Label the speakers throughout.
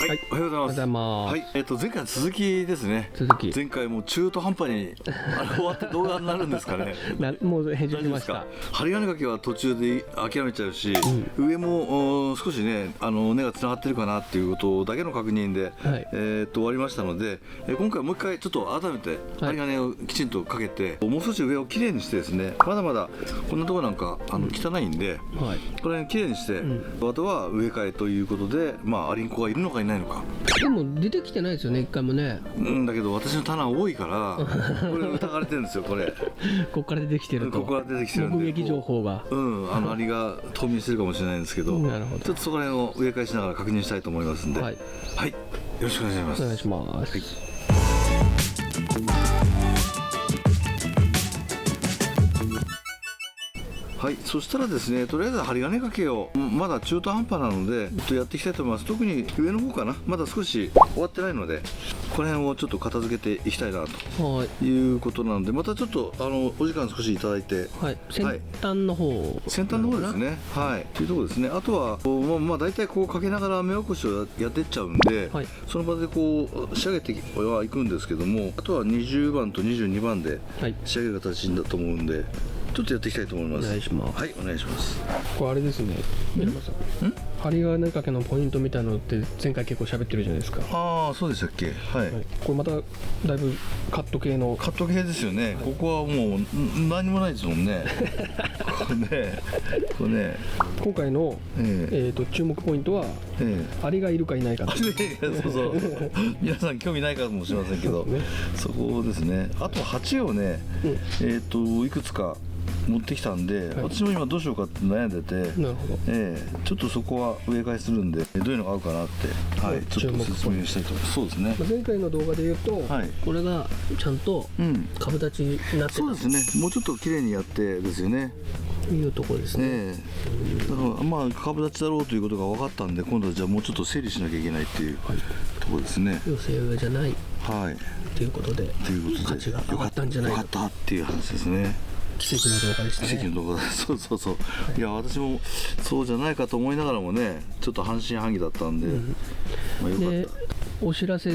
Speaker 1: はい、おはようございます。はい、前回の続きですね。前回もう中途半端に終わって動画になるんですかね。
Speaker 2: もう編集しました。
Speaker 1: 針金掛けは途中で諦めちゃうし、上も少しね根がつながってるかなっていうことだけの確認で、終わりましたので、今回もう一回ちょっと改めて針金をきちんとかけて、もう少し上をきれいにしてですね、まだまだこんなところなんか汚いんで、これきれいにして、あとは植え替えということで、アリンコがいるのかいないのか。
Speaker 2: でも出てきてないですよね、一回もね。
Speaker 1: だけど私の棚多いからこれ疑われてるんですよ。これ
Speaker 2: ここから出てきてると。
Speaker 1: ここから出てきてるんで、
Speaker 2: 目撃情報が
Speaker 1: アリが冬眠してるかもしれないんですけど、
Speaker 2: なるほど。
Speaker 1: ちょっとそこら辺を植え替えしながら確認したいと思いますんで、はい、よろしくお願いします。
Speaker 2: お願いします。
Speaker 1: はい、そしたらですね、とりあえず針金掛けをまだ中途半端なのでやっていきたいと思います。特に上の方かな、まだ少し終わってないので、この辺をちょっと片付けていきたいなということなので、またちょっとお時間少しいただいて、
Speaker 2: 先端の方
Speaker 1: ですね、というところですね。あとは大体こうかけながら目起こしをやっていっちゃうんで、その場でこう仕上げてはいくんですけども、あとは20番と22番で仕上げる形だと思うんで、ちょっとやっていきたいと思います。
Speaker 2: お願いします。
Speaker 1: はい、お願いします。
Speaker 2: これあれですね、針金掛けのポイントみたいなのって前回結構喋ってるじゃないですか。
Speaker 1: ああ、そうでしたっけ。はい。
Speaker 2: これまただいぶカット系です
Speaker 1: よね。ここはもう何もないですもんね。これね。
Speaker 2: 今回の注目ポイントはアリがいるかいないか。
Speaker 1: そうそう。皆さん興味ないかもしれませんけど、そこですね。あと鉢をね、いくつか持ってきたんで、私も今どうしようかって悩んでて、ちょっとそこは植え替えするんで、どういうのが合うかなって、ちょっと説明したいと思います。そうですね。
Speaker 2: 前回の動画で言うと、これがちゃんと株立ちになってた。
Speaker 1: そうですね。もうちょっと綺麗にやってですよね。
Speaker 2: いうところですね。
Speaker 1: だから株立ちだろうということが分かったんで、今度はじゃあもうちょっと整理しなきゃいけないっていうところですね。
Speaker 2: 寄せ植えじゃないということで、価値が上がったんじゃないか。
Speaker 1: よかったっていう話ですね。
Speaker 2: 奇跡の動画でしたね。
Speaker 1: 奇跡の動画そう、いや私もそうじゃないかと思いながらもね、ちょっと半信半疑だったんで、よかった。
Speaker 2: お知らせっ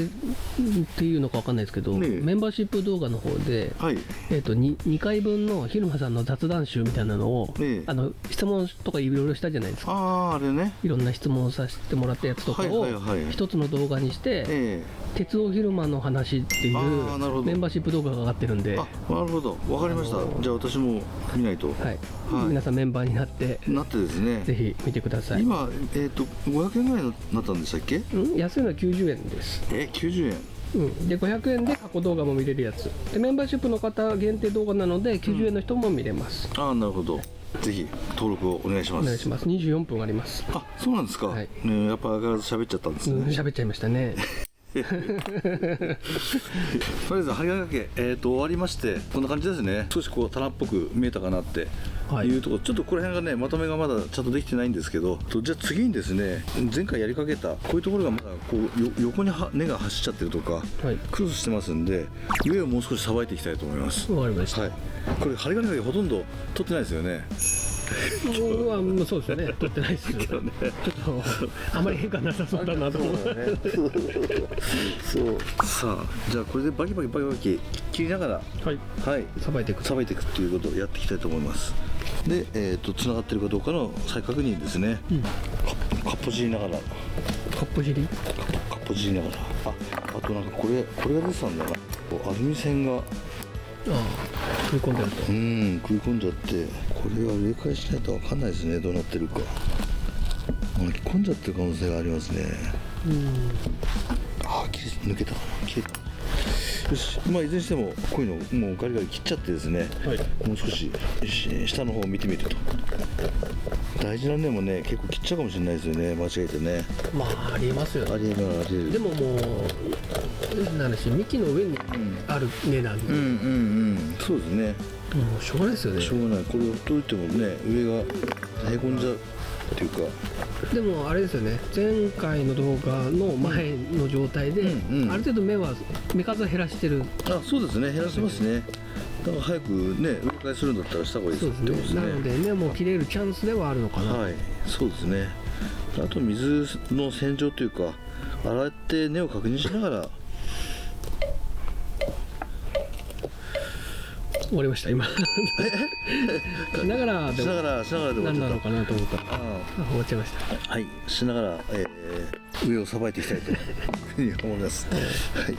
Speaker 2: ていうのか分かんないですけど、メンバーシップ動画の方で、2回分の蛭間さんの雑談集みたいなのを、質問とかいろいろしたじゃないですか。
Speaker 1: あれね、
Speaker 2: いろんな質問させてもらったやつとかを一つの動画にして、鉄尾蛭間の話っていうメンバーシップ動画が上がってるんで。
Speaker 1: なるほど、分かりました。じゃあ私も見ないと。
Speaker 2: 皆さんメンバーになって
Speaker 1: ですね、
Speaker 2: ぜひ見てください。
Speaker 1: 今500円ぐらいになったんでしたっけ。
Speaker 2: 安いのは90円です。
Speaker 1: 90円。
Speaker 2: で500円で過去動画も見れるやつで、メンバーシップの方限定動画なので90円の人も見れます。
Speaker 1: なるほど。ぜひ登録をお願いします。
Speaker 2: お願いします。24分あります。
Speaker 1: そうなんですか。やっぱ相変わらず喋っちゃったんですね。
Speaker 2: 喋っちゃいましたね。
Speaker 1: とりあえず針金掛け、終わりまして、こんな感じですね。少しこう棚っぽく見えたかなっていうところ、ちょっとこの辺がねまとめがまだちゃんとできてないんですけど、じゃあ次にですね、前回やりかけたこういうところがまだこう横に根が走っちゃってるとか、クロスしてますんで、上をもう少しさばいていきたいと思います。
Speaker 2: わかりました。
Speaker 1: これ針金掛けほとんど取ってないですよね。
Speaker 2: そうですよね、取ってないですよね。ちょっとあまり変化なさそうだなと思う。
Speaker 1: さあ、じゃあこれでバキバキ切りながらさばいていくっていうことをやっていきたいと思います。で、つながってるかどうかの再確認ですね。かっぽじりながら。かっぽじりながら。あとなんかこれが出てたんだな。アルミ線が
Speaker 2: 食い込んでると。
Speaker 1: 食い込んじゃって、これは植え替えしないと分かんないですね、どうなってるか。巻き込んじゃってる可能性がありますね。抜けたかな。切れた。よし、いずれにしてもこういうのもうガリガリ切っちゃってですね、もう少し下の方を見てみると、大事な根もね結構切っちゃうかもしれないですよね、間違えてね。
Speaker 2: ありえますよね。
Speaker 1: ありえる。
Speaker 2: でももうなんだし、幹の上にある根なんで、
Speaker 1: そうですね。
Speaker 2: もうしょうがないですよね。
Speaker 1: しょうがない。これを取ってもね、上がへこんじゃうっていうか。
Speaker 2: でもあれですよね、前回の動画の前の状態で、ある程度芽数は減らしてる。
Speaker 1: そうですね、減らせますね。だから早くね、植え替えするんだったらした方がいいですってことですね。
Speaker 2: なので根も切れるチャンスではあるのかな。
Speaker 1: そうですね。あと水の洗浄というか、洗って根を確認しながら。
Speaker 2: 終わりました今。しながらで何なのかなと思ったら終わっちゃいました。
Speaker 1: はい、しながら、上をさばいていきたいというふうに思います。はい。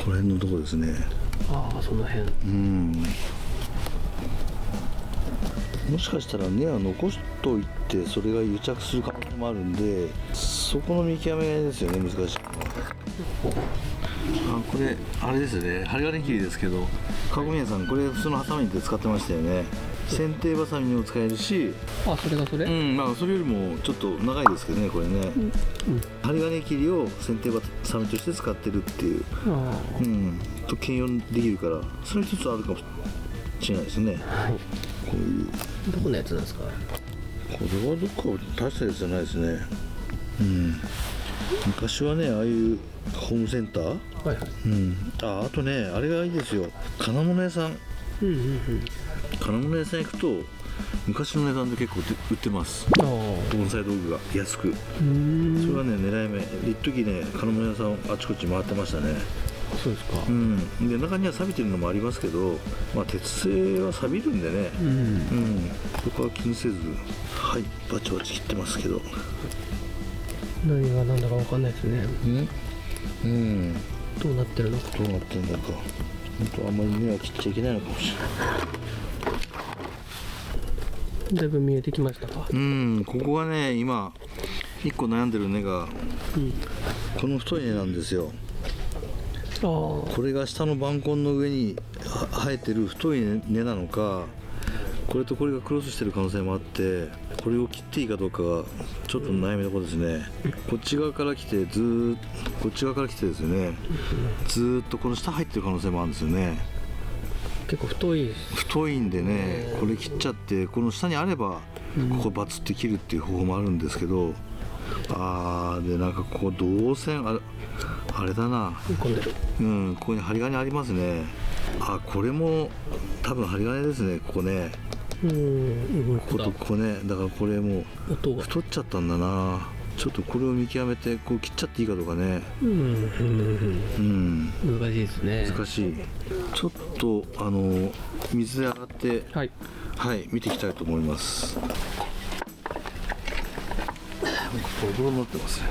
Speaker 1: この辺のところですね。
Speaker 2: ああ、その辺。
Speaker 1: もしかしたら根は残しといてそれが癒着する可能性もあるんで、そこの見極めですよね、難しいのは。これあれですよね、針金切りですけど、籠宮さんこれ普通のハサミで使ってましたよね。剪定バサミにも使えるし、
Speaker 2: それがそれ、
Speaker 1: それよりもちょっと長いですけどね、これね、針金切りを剪定バサミとして使ってるっていう、と兼用できるから、それ一つあるかもしれないですね。こういう
Speaker 2: どこのやつなんですか？
Speaker 1: これはどっか大したやつじゃないですね。昔はね、ああいうホームセンター、あとね、あれがいいですよ、金物屋さん。金物屋さん行くと昔の値段で結構売ってます、盆栽道具が安く。それはね、狙い目。一時ね、金物屋さんあちこち回ってましたね。
Speaker 2: そうですか。
Speaker 1: で、中には錆びてるのもありますけど、鉄製は錆びるんでね、そこは気にせず、バチバチ切ってますけど、
Speaker 2: 何が何だか分かんないですね。どうなってるのか。
Speaker 1: どうなってるのか。本当あんまり根は切っちゃいけないのかもしれない。
Speaker 2: だいぶ見えてきましたか。
Speaker 1: ここがね、今1個悩んでる根が、この太い根なんですよ。これが下の板根の上に生えてる太い根なのか、これとこれがクロスしてる可能性もあって、これを切っていいかどうかがちょっと悩みどころですね。こっち側から来てこっち側から来てですね、ずっとこの下入ってる可能性もあるんですよね。
Speaker 2: 結構太
Speaker 1: いんでね、これ切っちゃって、この下にあればここバツって切るっていう方法もあるんですけど、でなんかここ銅線あれだな、ここに針金ありますね。これも多分針金ですね、ここね。こことここね、だからこれもう太っちゃったんだな。ちょっとこれを見極めてこう切っちゃっていいかどうかね。
Speaker 2: 難しいですね。
Speaker 1: 難しい。ちょっと水で洗って、見ていきたいと思います。ボロボロになってますね。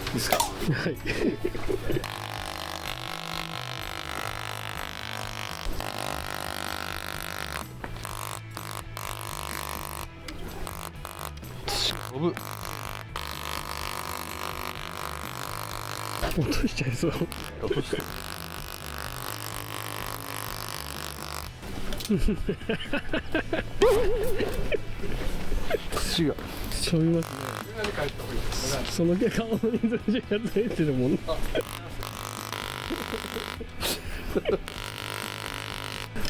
Speaker 1: いいですか。
Speaker 2: はい。落としちゃいそう。
Speaker 1: 落として。土が
Speaker 2: しょみますね。その毛顔に土がついてるもんな。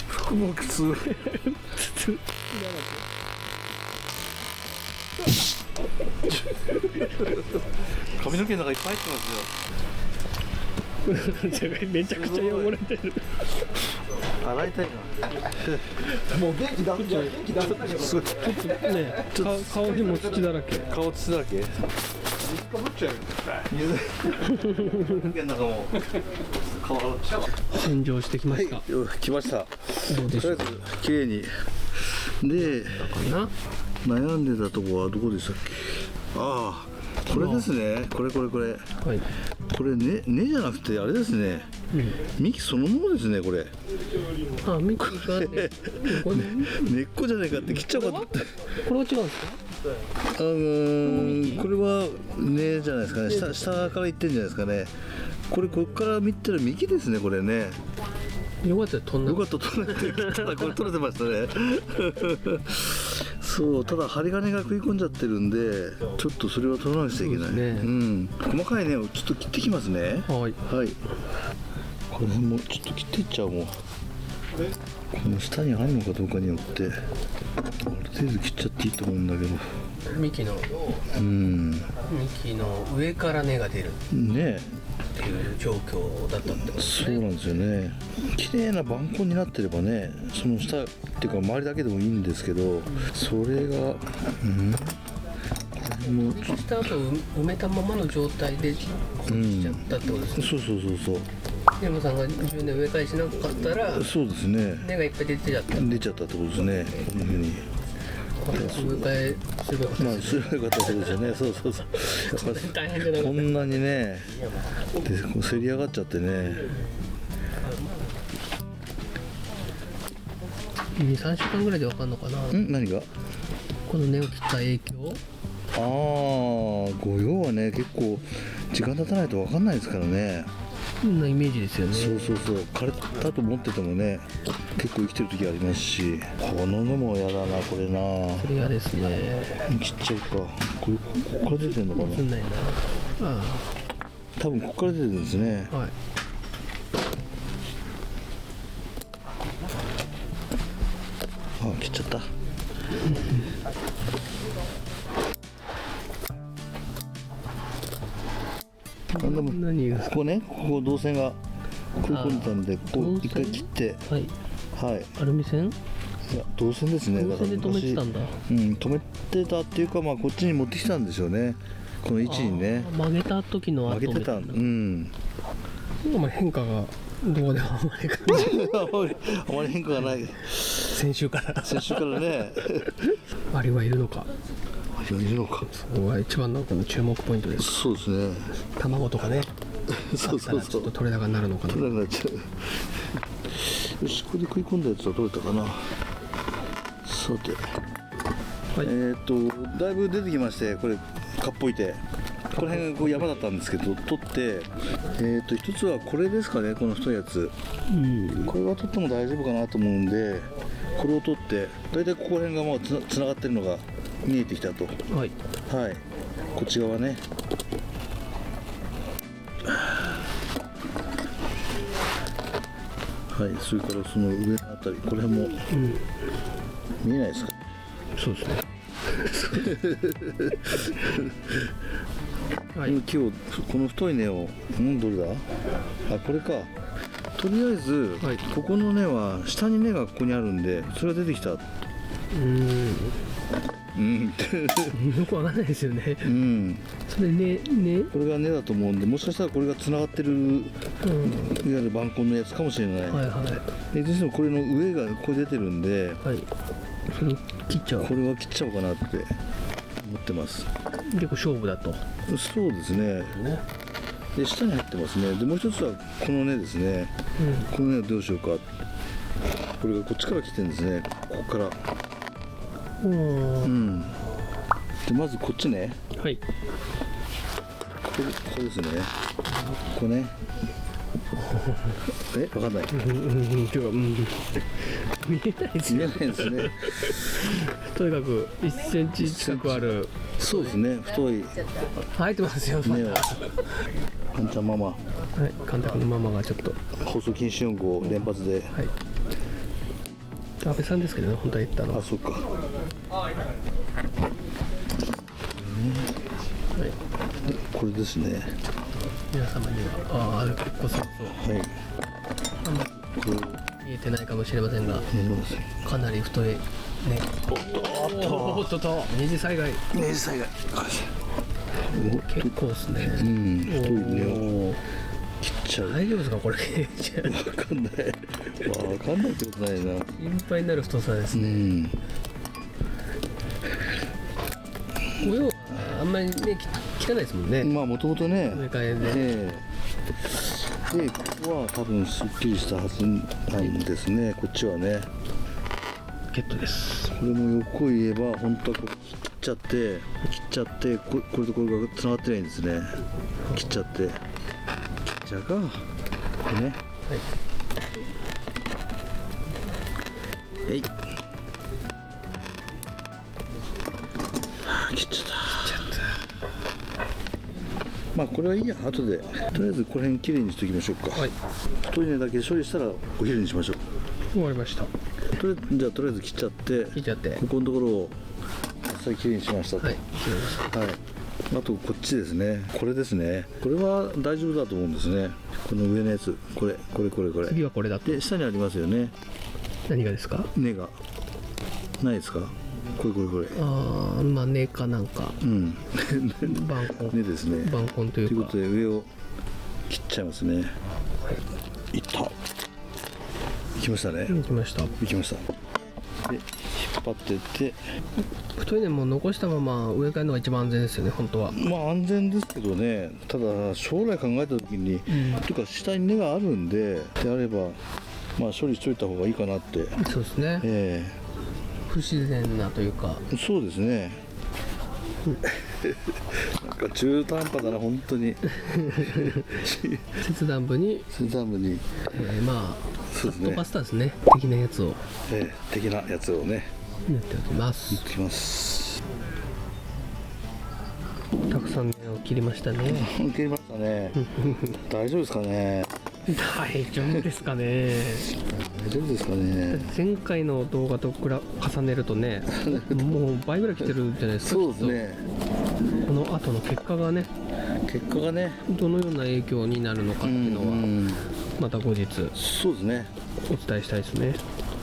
Speaker 1: 服も靴。髪の毛の中いっぱい入ってますよ。
Speaker 2: めちゃくちゃ汚れてる。
Speaker 1: 洗いたいな。もう元気出す
Speaker 2: ね、顔にも土だらけ。
Speaker 1: 顔土だらけ。
Speaker 2: 洗浄してきました。
Speaker 1: 来ました。
Speaker 2: どうでしょう。
Speaker 1: 綺麗に。で、悩んでたとこはどこでしたっけ。これですね。これ。これ根じゃなくてあれですね。幹そのものですね、これ。
Speaker 2: 幹が
Speaker 1: 根っこじゃないかって切っちゃうかって。
Speaker 2: これは違うんですか。
Speaker 1: これは根じゃないですかね。下からいってんじゃないですかね。こっから見てる幹ですね、これね。
Speaker 2: よかった取れて
Speaker 1: ただこれ取れてましたね。そう、ただ針金が食い込んじゃってるんで、ちょっとそれは取らなくちゃいけない。細かい根をちょっと切ってきますね。はい。この辺もちょっと切っていっちゃう。もうこの下に入るのかどうかによってある程度切っちゃっていいと思うんだけど。
Speaker 2: 幹の上から根が出る
Speaker 1: ね。
Speaker 2: っていう状況だったってことですね。
Speaker 1: そうなんですよね。綺麗な板根になってればね、その下っていうか周りだけでもいいんですけど、それがこれも
Speaker 2: スタートを埋めたままの状態で落ちちゃったってことですね。
Speaker 1: そうそう。
Speaker 2: 平野さんが10年植え替えしなかったら、
Speaker 1: そうですね。
Speaker 2: 根がいっぱい出ちゃったって
Speaker 1: ことですね。こんな風に。
Speaker 2: 植え替えすればよかったですね。
Speaker 1: すればよかったですよね。そう。
Speaker 2: 大変じゃなかった。
Speaker 1: こんなにね、でせり上がっちゃってね。
Speaker 2: 2、3週間ぐらいでわかんのかな。
Speaker 1: 何が？
Speaker 2: この根を切った影響？
Speaker 1: 御用はね、結構時間経たないと分かんないですからね。
Speaker 2: そんなイメージですよね。
Speaker 1: そう枯れたと思っててもね、結構生きてる時ありますし、この根もやだな、これな。
Speaker 2: それ嫌ですね。
Speaker 1: 切っちゃうか。ここから出てるのかな。
Speaker 2: 映んないな。
Speaker 1: 多分ここから出てるんですね。
Speaker 2: はい。
Speaker 1: 切っちゃった。
Speaker 2: 何が？
Speaker 1: ここね、ここ導線が食い込んでたんで、ここ一回切って、はい。
Speaker 2: アルミ線？
Speaker 1: いや、導線ですね。
Speaker 2: 導線で止めてたんだ。
Speaker 1: 止めてたっていうか、こっちに持ってきたんでしょうね。この位置にね。
Speaker 2: 曲げた時の
Speaker 1: 後。曲げてた。
Speaker 2: あまり変化がどうでもあまり
Speaker 1: あまり変化がない。
Speaker 2: 先週から
Speaker 1: ね。
Speaker 2: アリはいるのか。
Speaker 1: いるのか。
Speaker 2: そこが一番のこの注目ポイントです。
Speaker 1: そうですね。
Speaker 2: 卵とかね。
Speaker 1: そう
Speaker 2: ちょっと取れ高になるのかな。
Speaker 1: 取れなくなっちゃう。よし、これで食い込んだやつは取れたかな。さて、だいぶ出てきまして、これかっぽいて。この辺がこう山だったんですけど、取って、一つはこれですかね、この太いやつ。これは取っても大丈夫かなと思うんで、これを取って、大体ここら辺がもうつながってるのが見えてきたと。はい。こっち側ね。それからその上のあたり、これも、見えないですか？
Speaker 2: そうですね。
Speaker 1: 今日この太い根をどれだ？これか。とりあえず、ここの根は下に根がここにあるんで、それが出てきた。よ
Speaker 2: くわかんないですよね。それね、
Speaker 1: これが根だと思うんで、もしかしたらこれがつながってる、いわゆる板根のやつかもしれない。どうしてもこれの上がここ出てるんで、
Speaker 2: それ切っちゃう。
Speaker 1: これは切っちゃおうかなって思ってます。
Speaker 2: 結構勝負だと。
Speaker 1: そうですね。で下に入ってますね。でもう一つはこの根ですね。この根はどうしようか。これがこっちから来てるんですね。ここから。でまずこっちね。ここですね。ここね。わかんない。
Speaker 2: 見えないですね。
Speaker 1: 見えないですね。
Speaker 2: とにかく1センチ近くある。
Speaker 1: そうですね。太い。
Speaker 2: 生えてますよ。
Speaker 1: 根を。かんちゃんママ。
Speaker 2: 監督のママがちょっと。
Speaker 1: 放送禁止用語連発で。
Speaker 2: 安倍さんですけどね、本当は言ったの。
Speaker 1: そうか。これですね。
Speaker 2: 皆様には結構そう見えてないかもしれませんが、かなり太いね。おっと二次災害。結構ですね。
Speaker 1: 太い根を切っちゃう。
Speaker 2: 大丈夫ですかこれ？
Speaker 1: わかんないってことないな。
Speaker 2: 心配になる太さですね。ご用はあんまりね切らないですもんね。
Speaker 1: もともとね。
Speaker 2: 植え替え
Speaker 1: で。でここは多分すっきりしたはずなんですね。こっちはね。
Speaker 2: ゲットです。
Speaker 1: これも横言えば本当はこう切っちゃってこれとこれがつながってないんですね。切っちゃってじゃがこれね。切っちゃった。これはいいや。後でとりあえずこの辺きれいにしておきましょうか。太い根だけ処理したらお昼にしましょう。
Speaker 2: 終わりました。
Speaker 1: じゃあとりあえず切っちゃってここのところを実際きれいにしましたと。あとこっちですね、これですね、これは大丈夫だと思うんですね。この上のやつ、これ
Speaker 2: 次はこれだと。
Speaker 1: で下にありますよね。
Speaker 2: 何がですか？
Speaker 1: 根がないですか？これ
Speaker 2: ああ、まあ根かなんか、
Speaker 1: うん
Speaker 2: 板根
Speaker 1: 根ですね。
Speaker 2: 板根というか。
Speaker 1: ということで上を切っちゃいますね。はい、いった、いきましたね。
Speaker 2: いきました。
Speaker 1: で引っ張ってって
Speaker 2: 太い根も残したまま植え替えるのが一番安全ですよね、本当は。
Speaker 1: まあ安全ですけどね、ただ将来考えた時に、というか下に根があるんであれば、まあ処理しといた方がいいかなって。
Speaker 2: そうですね、不自然なというか。
Speaker 1: そうですねなんか中途半端だな本当に
Speaker 2: 切断部にまあ
Speaker 1: そうですね、
Speaker 2: カットパスタですね、的なやつを、
Speaker 1: 的なやつをね
Speaker 2: やっておきます。たくさん根を切りましたね。
Speaker 1: 切りましたね大丈夫ですかね。
Speaker 2: 大丈夫ですかね。
Speaker 1: 大丈夫ですかね。
Speaker 2: 前回の動画と重ねるとねもう倍ぐらい来てるじゃないですか。
Speaker 1: そうですね。
Speaker 2: この後の結果がねどのような影響になるのかっていうのはまた後日
Speaker 1: そうですね
Speaker 2: お伝えしたいですね。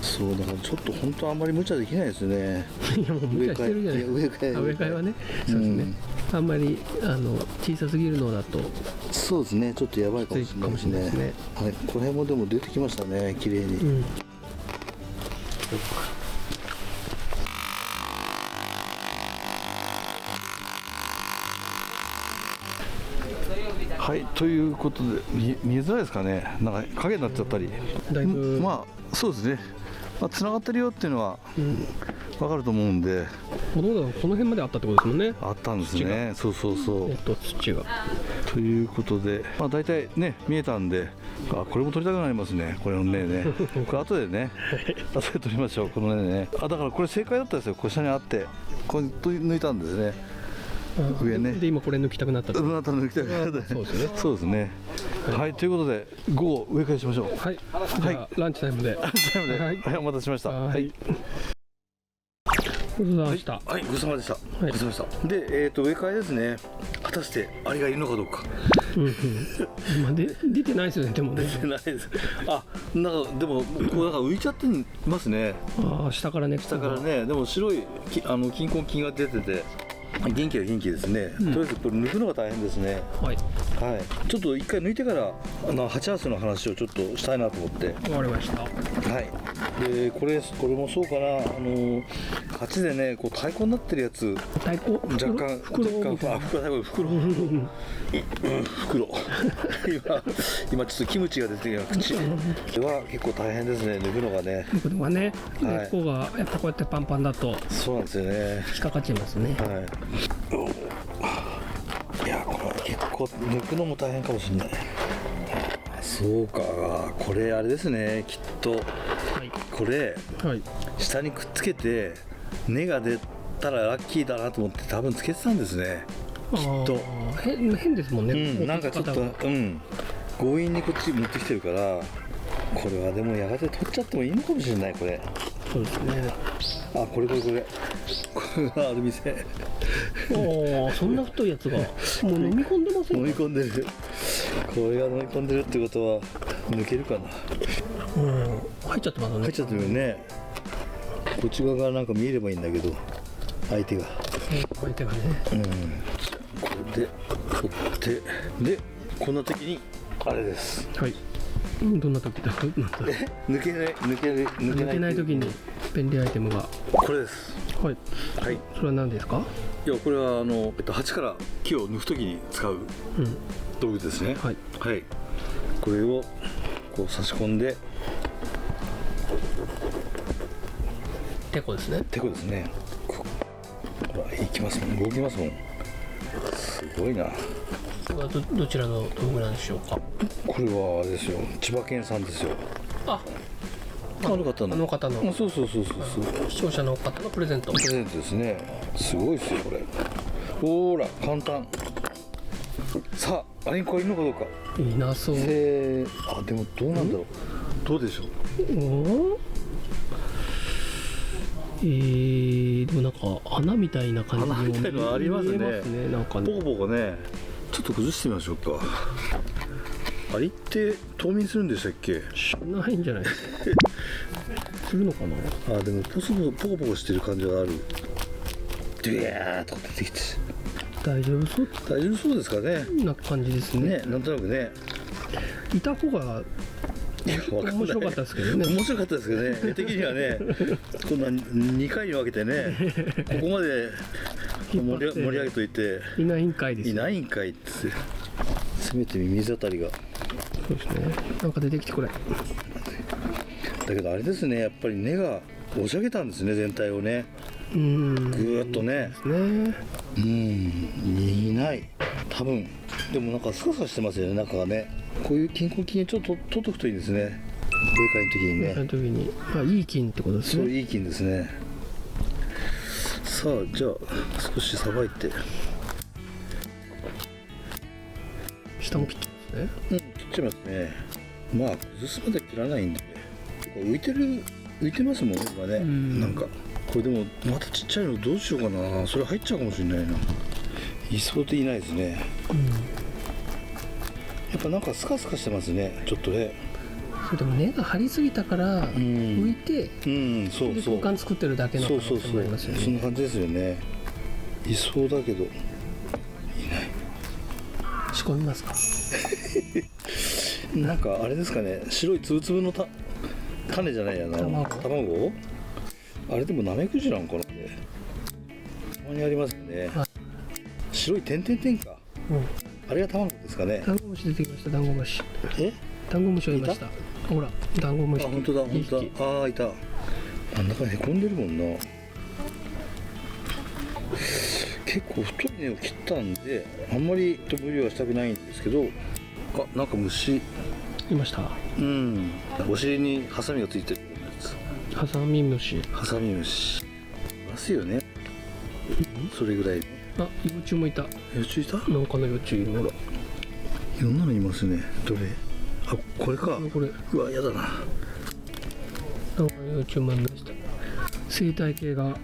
Speaker 1: そうだからちょっと本当あんまり無茶できないですね。
Speaker 2: いやもう無茶してるじゃないですか。植え替えはね、そうですね、あんまり小さすぎるのだと
Speaker 1: そうですね、ちょっとやばいかもしれないですね。はい、この辺もでも出てきましたね、綺麗に。はい、ということで見づらいですかね、なんか影になっちゃったり、
Speaker 2: だいぶ
Speaker 1: まあそうですね、つながってるよっていうのは分かると思うんで、
Speaker 2: この辺まであったってことですもんね。
Speaker 1: あったんですね。そう
Speaker 2: 土が
Speaker 1: ということで、まあ大体ね見えたんで、これも撮りたくなりますね、これのねこれ後でね後で撮りましょう、このね。だからこれ正解だったんですよ、これ下にあってこれ抜いたんですね、上ね。
Speaker 2: で今これ抜きたくなった
Speaker 1: 抜きたくなった。そうですね。はい、ということで午後植え替えしましょう。
Speaker 2: はい、じゃあランチタイムで。
Speaker 1: はい、お待たせしました。はい。
Speaker 2: ごちそうさまでした。
Speaker 1: はい、ごちそうさまでした。ごちそうさまでした。で、植え替えですね。果たしてあれがいるのかどうか。
Speaker 2: まあ出てないですよね、でもね。
Speaker 1: 出てないです。なんかでもこうなんか浮いちゃってますね。
Speaker 2: 下からね。
Speaker 1: でも白い金根菌が出てて。元気は元気ですね。とりあえずこれ抜くのが大変ですね。はい。ちょっと一回抜いてからハチハウスの話をちょっとしたいなと思って。
Speaker 2: わかりました。
Speaker 1: はい。でこれもそうかな、鉢でねこう太鼓になってるやつ。
Speaker 2: 太鼓。
Speaker 1: 若干袋。今ちょっとキムチが出てきた口。これは結構大変ですね、抜くのがね。
Speaker 2: 抜くのがね。根っこがやっぱこうやってパンパンだと。
Speaker 1: そうなんですよね。
Speaker 2: 引っかかっちゃいますね。
Speaker 1: はい。いや、これ結構抜くのも大変かもしれない。そうか、これあれですね、きっと、これ、下にくっつけて根が出たらラッキーだなと思って多分つけてたんですね、きっと。
Speaker 2: 変ですもんね、
Speaker 1: なんかちょっと強引にこっち持ってきてるから、これはでもやがて取っちゃってもいいのかもしれない、これ。
Speaker 2: そうですね。
Speaker 1: これアルミ製。
Speaker 2: そんな太いやつがもう飲み込んでませんか？
Speaker 1: 飲み込んでる。これが飲み込んでるってことは抜けるかな。
Speaker 2: 入っちゃってますね。
Speaker 1: 入っちゃってるよね。こっち側がなんか見えればいいんだけど、相手がね。
Speaker 2: これで
Speaker 1: 取ってでこんな時にあれです。
Speaker 2: はい。どんな時だ？
Speaker 1: 抜けない
Speaker 2: 時に便利アイテムが
Speaker 1: これです。はい。
Speaker 2: それは何ですか？
Speaker 1: いや、これは鉢から木を抜く時に使う道具ですね。はい。これをこう差し込んで。
Speaker 2: てこですね。
Speaker 1: ほら、いきますもん。動きますもん。すごいな。
Speaker 2: これはどちらの道具なんでしょうか？
Speaker 1: これはあれですよ、千葉県産ですよ。あの方の。そう。
Speaker 2: 視聴者の方のプレゼント
Speaker 1: ですね。すごいですよ、これ。ほら、簡単。さあ、あれにこういるのかどうか。
Speaker 2: いなそう。
Speaker 1: でもどうなんだろう。どうでしょう。
Speaker 2: でもなんか穴みたいな感じ
Speaker 1: 穴みたいのありますね。
Speaker 2: なんかね、
Speaker 1: ボコボコね。ちょっと崩してみましょうか。あれって冬眠するんでしたっけ？
Speaker 2: しないんじゃないするのかな。
Speaker 1: あ、でもポコポコしてる感じがある。ドゥヤーとか出てきて
Speaker 2: 大丈夫
Speaker 1: そうですかね。
Speaker 2: な感じですね。
Speaker 1: なんとなくね。
Speaker 2: いた方が面白かったですけどね。
Speaker 1: 面白かったですけどね。絵的にはね、こんな2回に分けてね、ここまで盛り上げといて
Speaker 2: いないんかいです。
Speaker 1: いないんかいって。せめてミミズあたりが。
Speaker 2: そうですね。なんか出てきてくれ。
Speaker 1: だけどあれですね、やっぱり根が押し上げたんですね、全体をね。ぐーっとね。いない多分。でもなんかスカスカしてますよね、中がね。こういう菌根菌ちょっと取っとくといいんですね、植え替えの時にね。
Speaker 2: 植え替えの時に、まあ、いい菌ってことですね。
Speaker 1: そう、いい菌ですね。さあ、じゃあ少しさばいて。
Speaker 2: 下も切っちゃうんですね。
Speaker 1: 切っちゃいますね。まあ崩すまで切らないんで、浮いてますもんね、今ね。なんかこれでもまたちっちゃいのどうしようかな。それ入っちゃうかもしれないな。いそうでいないですね。やっぱなんかスカスカしてますね、ちょっとね。
Speaker 2: それでも根が張りすぎたから浮いて、
Speaker 1: そうそう、
Speaker 2: 空間作ってるだけの可能性もありますよね。
Speaker 1: そんな感じですよね。いそうだけどいない。
Speaker 2: 仕込みますか
Speaker 1: なんかあれですかね、白いつぶつぶの種じゃないやな、卵あれでもナメクジなんかな。たまにありますよね、白い点々か。あれが卵ですかね。
Speaker 2: ダンゴムシ出てきました。ダンゴムシ。ダンゴムシがいました。ほら、ダンゴムシ。
Speaker 1: あ、本当だ。ああ、いた。真ん中へこんでるもんな。結構太い根を切ったんで、あんまり無理はしたくないんですけど。あ、なんか虫
Speaker 2: いました。
Speaker 1: お尻にハサミがついてるやつ。
Speaker 2: ハサミムシ。
Speaker 1: いますよね。それぐらい。
Speaker 2: あ、幼虫もいた。
Speaker 1: 幼虫いた？
Speaker 2: なんかの幼虫。ほら。
Speaker 1: いろんなのいますね。どれ？あ、これか。
Speaker 2: これ。
Speaker 1: うわ、やだな。
Speaker 2: なんか幼虫もいました。生態系が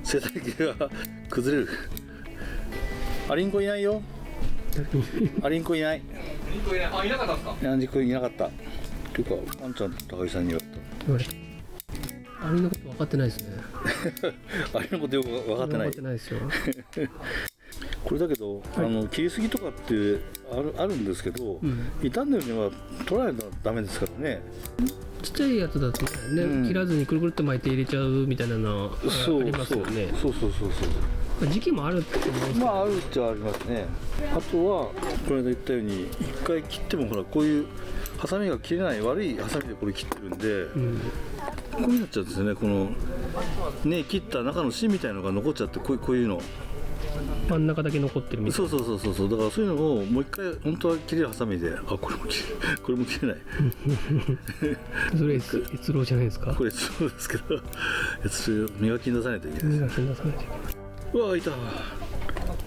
Speaker 1: 崩れる。アリンコいないよ。アリンコいない。
Speaker 3: あ、いなかったですか？
Speaker 1: アリンコいなかった。というか、あんちゃんと高木さんに言われた。
Speaker 2: アリのこと分かってないですね。
Speaker 1: アリのことよく分かってない。
Speaker 2: 分かってないですよ。
Speaker 1: これだけど、切りすぎとかってあるんですけど、傷んでるには取らないとダメですからね。
Speaker 2: ちっちゃいやつだとね、切らずにくるくるって巻いて入れちゃうみたいなのありますよね。
Speaker 1: そう。
Speaker 2: 時期もあるって思うんですけど。
Speaker 1: まああるっちゃありますね。あとはこれで言ったように一回切ってもほらこういうハサミが切れない悪いハサミでこれ切ってるんで、こういうなっちゃうんですよね。このね切った中の芯みたいなのが残っちゃってこういうの
Speaker 2: 真ん中だけ残ってるみたいな。
Speaker 1: そうだからそういうのをもう一回本当は切れるハサミで、これも切れない
Speaker 2: それ越郎じゃないですか。
Speaker 1: これそうですけど磨き出さないといけないです。うわ、いた。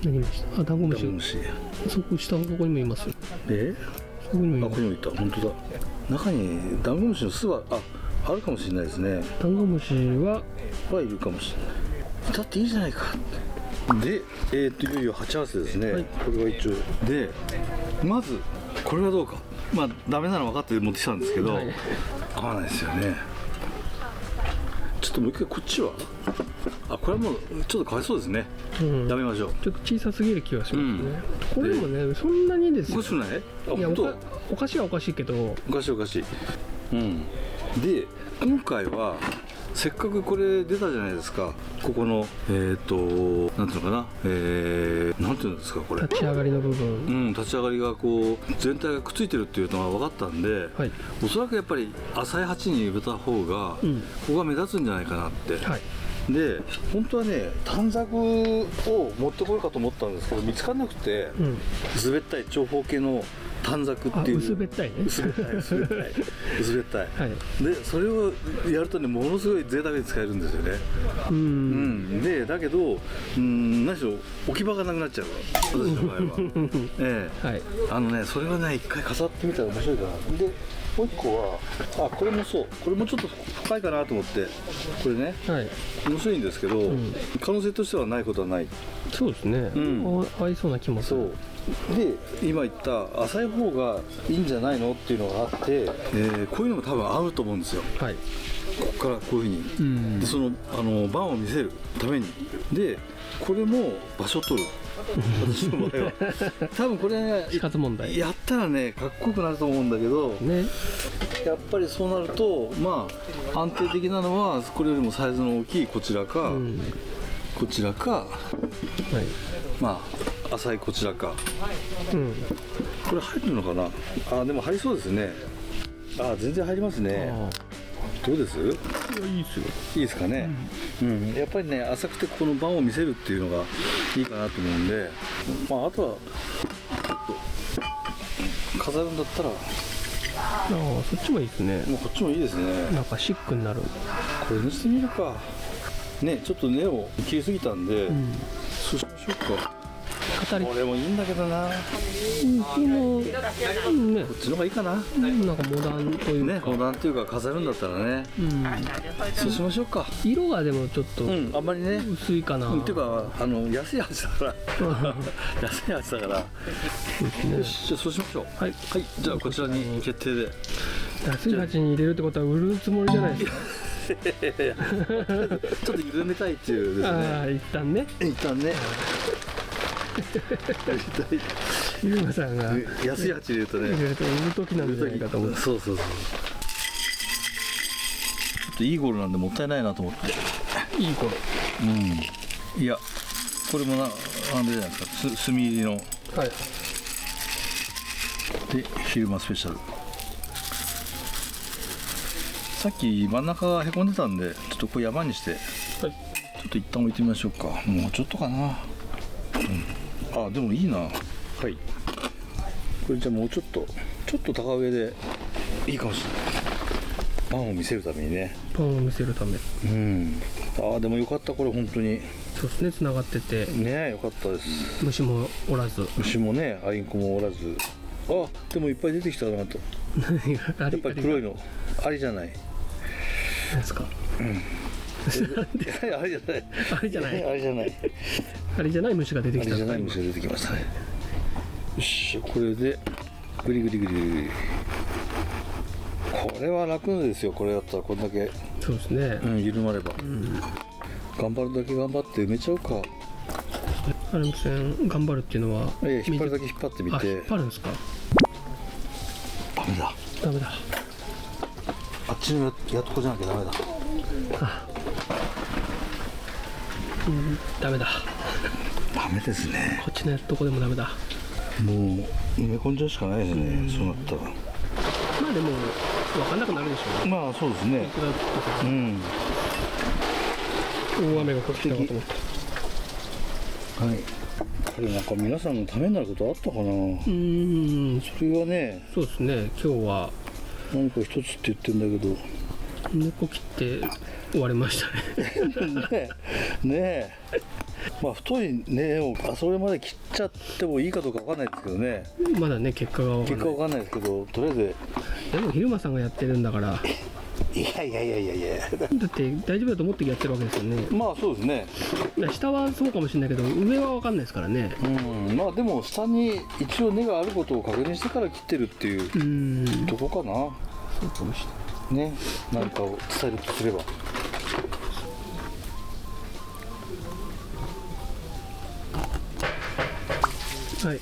Speaker 2: 何でした？あ、ダンゴムシ。そこ下のとこにもいますよ。そこにもいます。
Speaker 1: ここにもいた。本当だ。中にダンゴムシの巣はあるかもしれないですね。
Speaker 2: ダンゴムシ
Speaker 1: はいるかもしれない。いたっていいじゃないか。で、いよいよ鉢合わせですね。これは一応で、まずこれはどうか。まあダメなの分かって持ってきたんですけど、合わないですよね。ちょっともう一回こっちは。これはもうちょっとかわいそうですね。やめましょう。
Speaker 2: ちょっと小さすぎる気がしますね。これもね、そんなにですよ。
Speaker 1: おかしくない？
Speaker 2: いや、おかしいはおかしいけど。
Speaker 1: おかしい。で、今回はせっかくこれ出たじゃないですか。ここのなんていうのかな、なんていうんですかこれ。
Speaker 2: 立ち上がりの部分。
Speaker 1: 立ち上がりがこう全体がくっついてるっていうのが分かったんで、おそらくやっぱり浅い鉢に植えた方がここが目立つんじゃないかなって。で本当はね短冊を持ってこようかと思ったんですけど見つからなくて、薄べったい長方形の短冊っていう。
Speaker 2: 薄べったいね。
Speaker 1: 薄べったい。でそれをやるとねものすごい贅沢に使えるんですよね。でだけど何しろ置き場がなくなっちゃう私の場合は。それはね一回飾ってみたら面白いかな。でもう一個はこれもそう、これもちょっと深いかなと思って、これね、はい、面白いんですけど、可能性としてはないことはない。
Speaker 2: そうですね、合いそうな気もする。
Speaker 1: そうで、今言った浅い方がいいんじゃないのっていうのがあって、こういうのも多分合うと思うんですよ。はい、ここからこういうふうに、でその盤を見せるために、でこれも場所取る。私の場合は多分これね、
Speaker 2: 死活問題
Speaker 1: やったらねかっこよくなると思うんだけど、ね、やっぱりそうなるとまあ安定的なのはこれよりもサイズの大きいこちらか、こちらか、はい、まあ浅いこちらか、これ入るのかな。でも入りそうですね。全然入りますね。どうです？いや、
Speaker 2: いいですよ。
Speaker 1: いいですかね。やっぱりね、浅くてこの盤を見せるっていうのがいいかなと思うんで、あとはちょっと飾るんだったら、
Speaker 2: そっちもいいですね。
Speaker 1: もうこっちもいいですね。
Speaker 2: なんかシックになる。
Speaker 1: これにしてみるか。ね、ちょっと根を切りすぎたんで、そうしましょうか。これもいいんだけどな。こっちの方がいいかな。
Speaker 2: なんかモダンというか、
Speaker 1: ね、モダンというか飾るんだったらね。そうしましょうか。
Speaker 2: 色がでもちょっと
Speaker 1: あんまりね
Speaker 2: 薄いかな。
Speaker 1: っていうか安い味だから安い味だから。よし、じゃあそうしましょう。はい、じゃあこちらに決定で。
Speaker 2: 安い味に入れるってことは売るつもりじゃないですか。
Speaker 1: ちょっと緩めたいっていうですね。
Speaker 2: 一旦ね。ゆうまさんが
Speaker 1: 安い鉢入れるとね、
Speaker 2: 売る時なんじゃないかと思って。
Speaker 1: そうちょっといいゴロなんでもったいないなと思って。
Speaker 2: いいゴロ。
Speaker 1: いや、これもあれじゃないですか、炭入りの。はい。で昼間スペシャル。さっき真ん中がへこんでたんで、ちょっとこれ山にして、ちょっと一旦置いてみましょうか。もうちょっとかな。でもいいな。はい。これじゃあもうちょっと高上でいいかもしれない。パンを見せるためにね。
Speaker 2: パンを見せるため。
Speaker 1: でもよかった、これ本当に。
Speaker 2: そうですね、繋がってて。
Speaker 1: ね、よかったです。
Speaker 2: 虫もおらず。
Speaker 1: 虫もね、アインコもおらず。でもいっぱい出てきたなと。やっぱり黒いのありじゃない。
Speaker 2: なんですか。
Speaker 1: あれじゃない。
Speaker 2: あれじゃない。
Speaker 1: あれじゃない。
Speaker 2: あれじゃない虫が出てきた。
Speaker 1: あれじゃない虫が出てきましたね。よし、これでグリグリグリ。これは楽ですよ。これだったらこんだけ。
Speaker 2: そうですね。
Speaker 1: 緩まれば。頑張るだけ頑張って埋めちゃうか。
Speaker 2: ハルム線頑張るっていうのは。
Speaker 1: 引っ張るだけ引っ張ってみて。
Speaker 2: 引っ張るんですか。
Speaker 1: ダメだ。あっちのやっとこじゃなきゃダメだ。ダメだ。ダメですね。
Speaker 2: こっちのとこでもダメだ。
Speaker 1: もう埋め込んじゃうしかないですね。そうなったら。
Speaker 2: まあでも分かんなくなるでしょうね。
Speaker 1: まあそうですね。
Speaker 2: 大雨が降ってきたかと思って。
Speaker 1: はい。これなんか皆さんのためになることあったかな。それはね。
Speaker 2: そうですね。今日は
Speaker 1: 何か一つって言ってんだけど。
Speaker 2: 猫切って終わりましたね。
Speaker 1: ねえ。まあ太い根をそれまで切っちゃってもいいかどうかわかんないですけどね。
Speaker 2: まだね結果がわか
Speaker 1: んないですけど、とりあえず。
Speaker 2: でも昼間さんがやってるんだから。
Speaker 1: いや。
Speaker 2: だって大丈夫だと思ってやってるわけですよね。
Speaker 1: まあそうですね。
Speaker 2: 下はそうかもしれないけど上はわかんないですからね。
Speaker 1: まあでも下に一応根があることを確認してから切ってるっていうとこかな。
Speaker 2: そうかもしれない。
Speaker 1: ね、何かを伝えるとすれば。
Speaker 2: はい。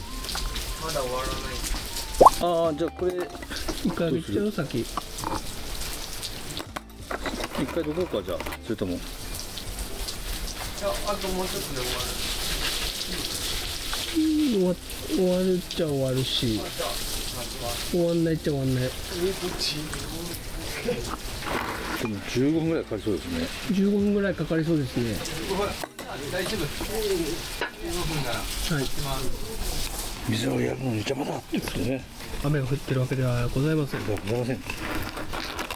Speaker 3: まだ終わらない。
Speaker 1: じゃあこれ
Speaker 2: 一回上げちゃう先。
Speaker 1: 一回どこかじゃあ、それとも。
Speaker 3: あともうちょっとで
Speaker 2: 終わるっちゃ終わるし、終わんないっちゃ終わんない。
Speaker 1: でも15分ぐらいかかりそうですね。
Speaker 2: 15分ぐらいかかりそうですね。
Speaker 3: 大丈夫。15分なら。
Speaker 2: はい。
Speaker 1: 水をやるのに邪魔だってことね。
Speaker 2: 雨が降ってるわけではございません。
Speaker 1: ございません。
Speaker 2: プ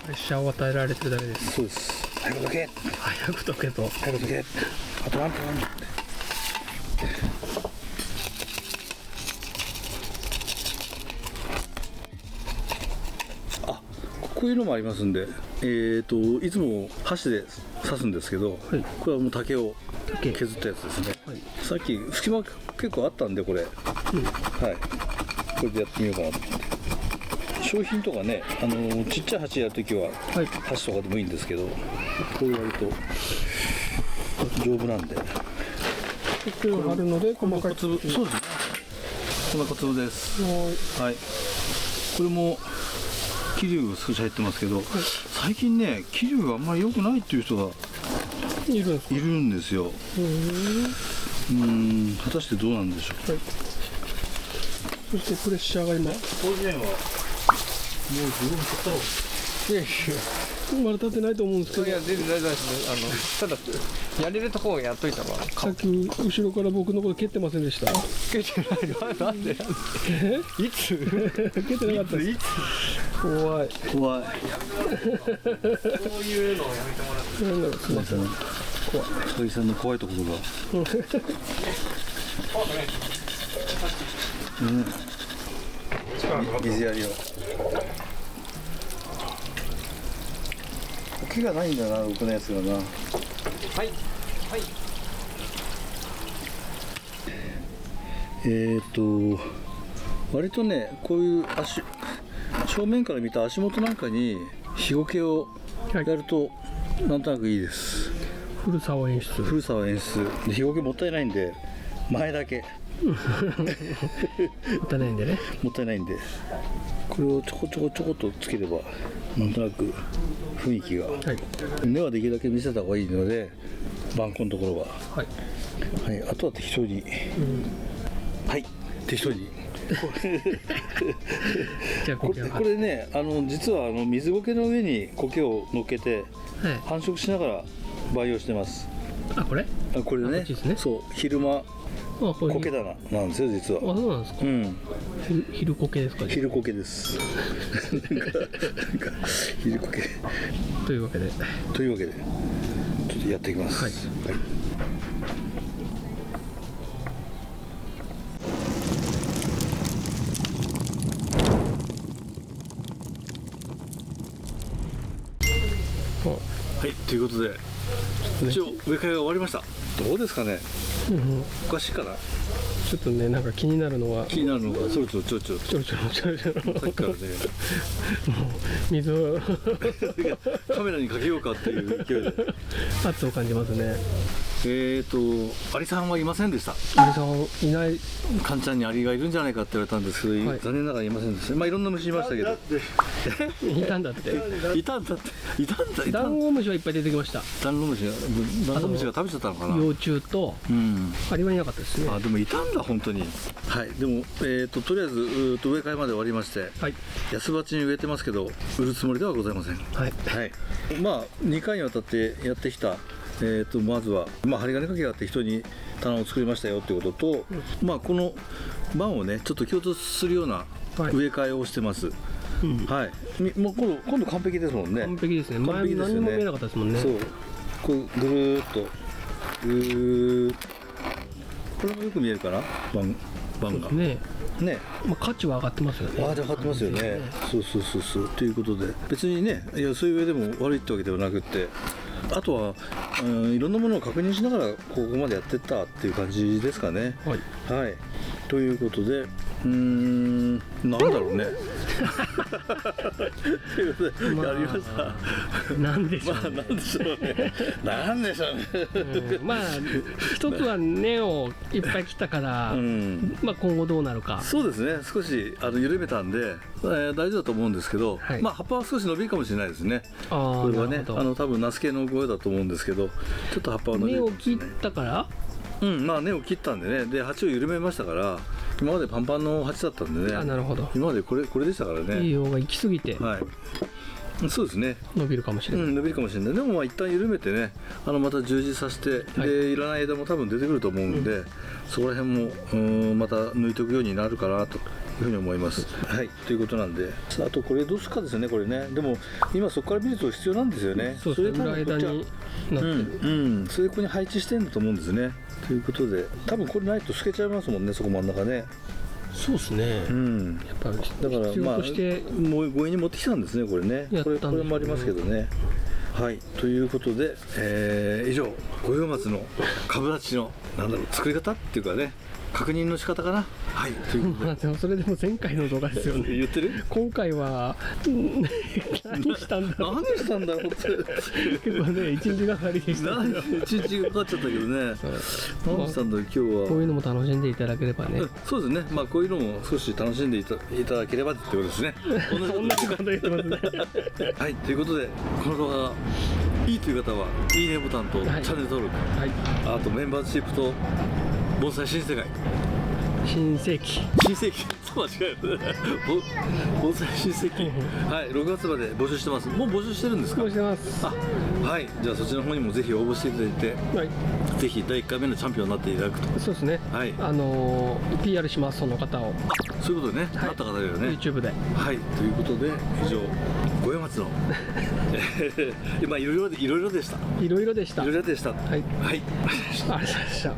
Speaker 2: レッシャーを与えられてるだけです。
Speaker 1: そうです。早くどけ。
Speaker 2: 早くどけと。
Speaker 1: 早くどけ。あと何分。こういうのもありますんで、いつも箸で刺すんですけど、はい、これはもう竹を削ったやつですね、はい、さっき隙間結構あったんでこれ、はい、これでやってみようかなと思って。商品とかね、ちっちゃい箸やるときは箸とかでもいいんですけど、これ割と丈夫なんで。
Speaker 2: これあるので細かい
Speaker 1: 粒、そうですね。細か粒です。はい。これも桐生が少し入ってますけど、はい、最近ね桐生があんまり良くないっていう人がいるんですよ。果たしてどうなんでしょう。はい、
Speaker 2: そしてプレッシャーが今。
Speaker 1: 当時はもう十分取ったろう。
Speaker 2: いやいや。まだ立ってないと思うんですけど。
Speaker 3: いや全然大丈夫です。ただやれるとこをやっといたわ。
Speaker 2: さっき後ろから僕のこと蹴ってませんでした。
Speaker 3: 蹴ってないの。なんで？いつ？
Speaker 2: 蹴ってなかったです。怖い。
Speaker 1: 怖い。
Speaker 3: そういうのをやめてもらって。
Speaker 2: なんだろう、すみません。
Speaker 1: 怖い。高木さんの怖いところが。水やりを。苔がないんだな、僕のやつがな。はいはい。割とね、こういう正面から見た足元なんかに日苔をやると、なんとなくいいです。
Speaker 2: 古さを演出。
Speaker 1: 古さを演出。で日苔もったいないんで、前だけ。
Speaker 2: もったいないんでね。
Speaker 1: もったいないんで、これをちょこっとつければなんとなく雰囲気が、はい、根はできるだけ見せた方がいいので盤根のところは、はいはい、あとは適当に、はい適当に
Speaker 2: じゃあこ
Speaker 1: れね実は水苔の上に苔を乗っけて、はい、繁殖しながら培養してます。
Speaker 2: これ
Speaker 1: ね、そう昼間苔棚なんですよ実は。
Speaker 2: そうなんですか。昼苔ですかね。
Speaker 1: 昼苔です。昼苔。
Speaker 2: というわけで
Speaker 1: ちょっとやっていきます。はい。はい、ということで一応植え替えが終わりました。どうですかね。おかしいかな。
Speaker 2: ちょっとね、なんか気になるのが
Speaker 1: そろそろちょろちょろさっきからね
Speaker 2: もう水を
Speaker 1: カメラにかけようかっていう勢いで
Speaker 2: 圧を感じますね。
Speaker 1: アリさんはいませんでした。
Speaker 2: アリさんいない。
Speaker 1: カンちゃんにアリがいるんじゃないかって言われたんですけど、はい、残念ながらいませんでした。いろんな虫いましたけど
Speaker 2: いたんだってダンゴムシはいっぱい出てきました。
Speaker 1: ダンゴムシが食べちゃったのかな。
Speaker 2: 幼虫と、アリはいなかったですね。
Speaker 1: でもいたんだ本当に。はい。でもとりあえず植え替えまで終わりまして、はい、安鉢に植えてますけど売るつもりではございません。はい、はい、2回にわたってやってきたまずは、針金かけがあって人に棚を作りましたよっていうことと、この盤をねちょっと共通するような植え替えをしてます。はい。もう今度完璧ですもんね。
Speaker 2: 完璧ですね。前何も見えなかったですもんね。
Speaker 1: そう。こうぐるーっとこれもよく見えるかな、盤が。ね。
Speaker 2: 価値は上がってますよね。
Speaker 1: 上がってますよね。そうということで別にね、そういう上でも悪いってわけではなくて。あとはいろんなものを確認しながらここまでやってったっていう感じですかね。はい、ということでなんだろうねということでやりました。
Speaker 2: なんでしょうね。
Speaker 1: なんでしょうね。
Speaker 2: 一つは根をいっぱい切ったから、今後どうなるか。
Speaker 1: そうですね。少し緩めたんで大丈夫だと思うんですけど、葉っぱは少し伸びるかもしれないですね。これはね多分ナス系の声だと思うんですけど、ちょっと葉っぱは伸びる。
Speaker 2: 根を切ったから。
Speaker 1: 根を切ったんでね。で鉢を緩めましたから、今までパンパンの鉢だったんでね。
Speaker 2: なるほど。
Speaker 1: 今までこれでしたからね。
Speaker 2: 栄養が行き過ぎて。
Speaker 1: はい。そうですね。
Speaker 2: 伸びるかもしれない。
Speaker 1: 伸びるかもしれない。でも一旦緩めてね、また充実させて、でいらない枝も多分出てくると思うんで、そこら辺もまた抜いておくようになるかなというふうに思います。はい、ということなんで、あとこれどうするかですよね。これね。でも今そこから見ると必要なんですよね。
Speaker 2: それで裏枝になってる。
Speaker 1: それここに配置してるんだと思うんですね。ということで、多分これないと透けちゃいますもんね。そこ真ん中ね。
Speaker 2: そうですね、
Speaker 1: うん、
Speaker 2: やっぱり
Speaker 1: だからまあもう強引に持ってきたんですねこれね。これもありますけどね。はい、ということで、以上五葉松の株立ちの作り方っていうかね、確認の仕方かな。はい、ということで
Speaker 2: でもそれでも前回の動画ですよね。
Speaker 1: 言ってる？今
Speaker 2: 回は何したんだろう。
Speaker 1: 何したんだろうって
Speaker 2: 結構ね、一日がかりでした。
Speaker 1: 一日かかっちゃったけどね。何したんだろう今日は。
Speaker 2: こういうのも楽しんでいただければね。
Speaker 1: そうですね。まあこういうのも少し楽しんでいただければってことですね。
Speaker 2: 同じこと言ってますね。
Speaker 1: はい、ということでこの動画がいいという方はいいねボタンとチャンネル登録、はい、あとメンバーシップと盆栽新世界
Speaker 2: 新世紀
Speaker 1: 間違えた盆栽新世紀はい6月まで募集してます。もう募集してるんですか？
Speaker 2: 募集してます。
Speaker 1: はい、じゃあそちらの方にもぜひ応募していただいて、はい、ぜひ第1回目のチャンピオンになっていただくと。
Speaker 2: そうですね、はい、PR します、その方を。
Speaker 1: そういうことでね、なった方だよね
Speaker 2: YouTube で。
Speaker 1: はい、ということで以上五葉松のまあいろいろでした。
Speaker 2: いろいろでした。
Speaker 1: はい、はい、
Speaker 2: ありがとうございました。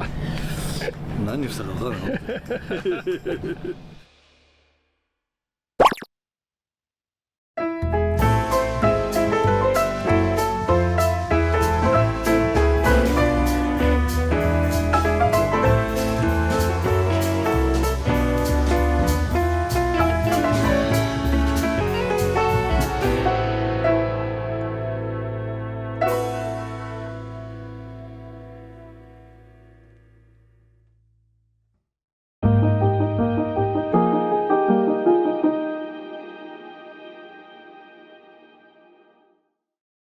Speaker 1: 何をしたか分からない